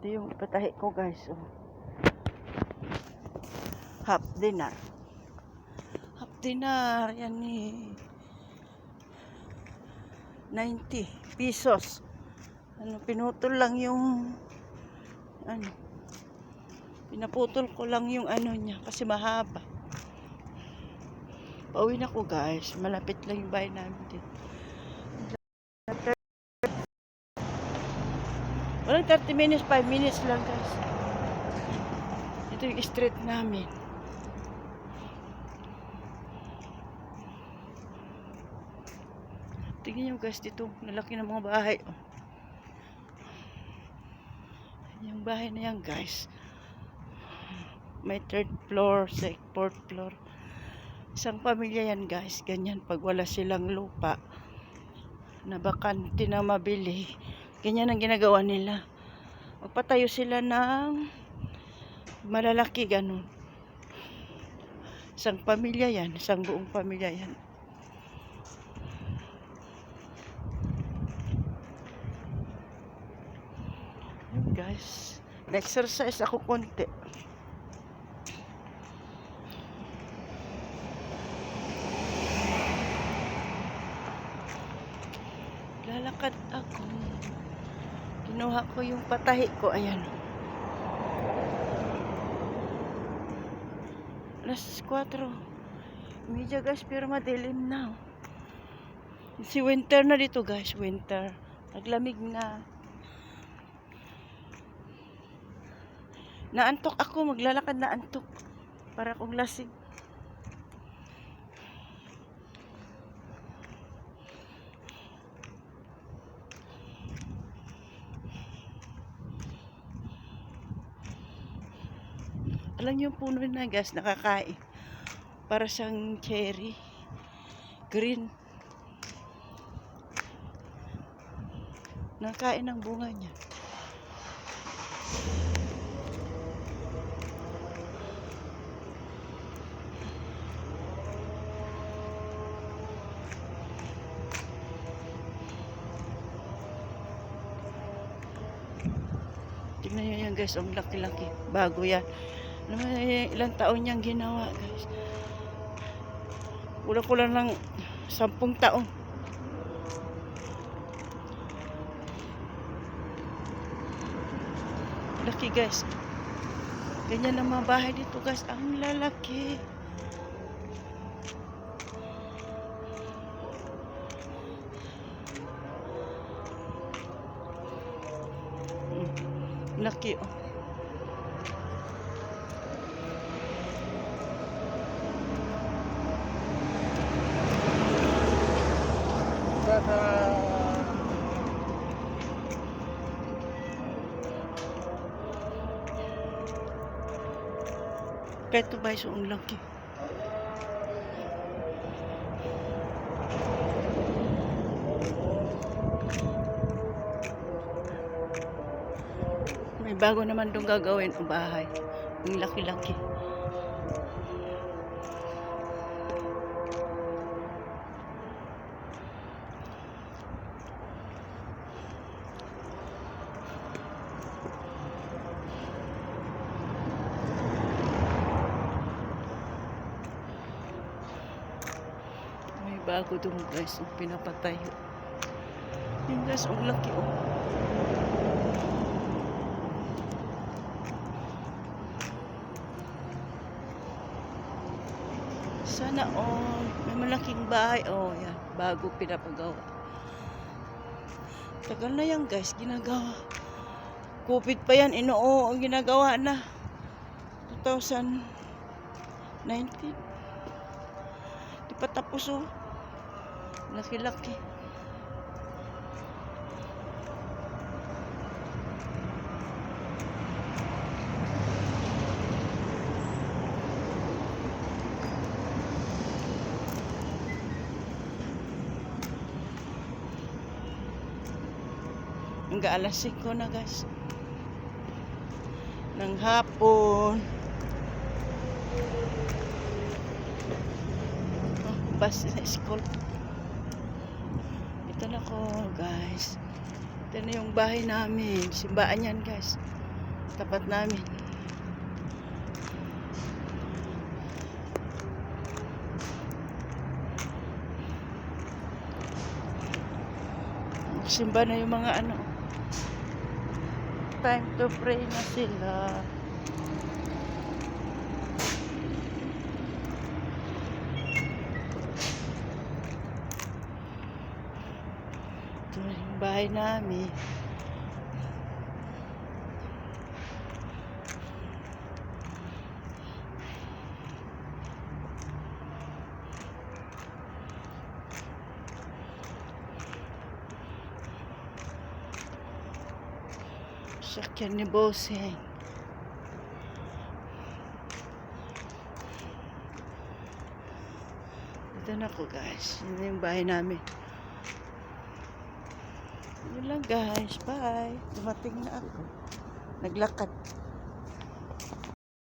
Ito yung patahi ko guys. Oh. Half dinar. Half dinar. Yan ni 90 pesos. Ano, pinutol lang yung ano. Pinaputol ko lang yung ano niya kasi mahaba. Pauwi na ko guys. Malapit lang yung bahay namin dito. Walang 30 minutes, 5 minutes lang guys. Ito yung street namin. Tingnan nyo guys dito. Nalaki ng mga bahay. Oh. Yung bahay na yan guys. May 3rd floor, 4th floor. Isang pamilya yan guys. Ganyan pag wala silang lupa na bakante na mabili. Ganyan ang ginagawa nila. Magpatayo sila ng malalaki ganun. Isang pamilya yan. Isang buong pamilya yan. Yun guys. Na-exercise ako konti. Lalakad ako. Kinuha ko yung patahi ko. Ayan. Alas 4. Medyo guys, pero madilim na. Si winter na dito guys. Winter. Naglamig na. Naantok ako. Maglalakad na antok. Para kong lasing. Alam niyo yung puno na guys, nakakain. Para siyang cherry. Green. Nakakain ng bunga niya. Tingnan nyo yan guys, ang laki-laki. Bago yan. Ilang taon niyang ginawa guys. Kulang-kulang ng 10 taon. Laki guys. Ganyan ang mga bahay dito guys. Ang lalaki. Laki oh. Peto ba yung laki? May bago naman doon gagawin ang bahay. Yung laki-laki. Bago doon guys, yung pinapatayo. Yung guys, ang laki oh. Sana oh, may malaking bahay oh, yan, bago pinapagawa. Tagal na yan guys, ginagawa. COVID pa yan, inoo, ang ginagawa na. 2019. Di pa tapos oh. Laki-laki. Hanggang alas 5 na guys. Ng hapon. Oh, bus na school. Ito na ko guys. Ito na yung bahay namin. Simbaan yan guys. Tapat namin. Simba na yung mga ano. Time to pray na sila. Ito na yung bahay namin. Sakyan ni Bossing. Ito na ko guys. Yun na yung bahay namin. Yun lang guys. Bye. Dumating na ako. Naglakad.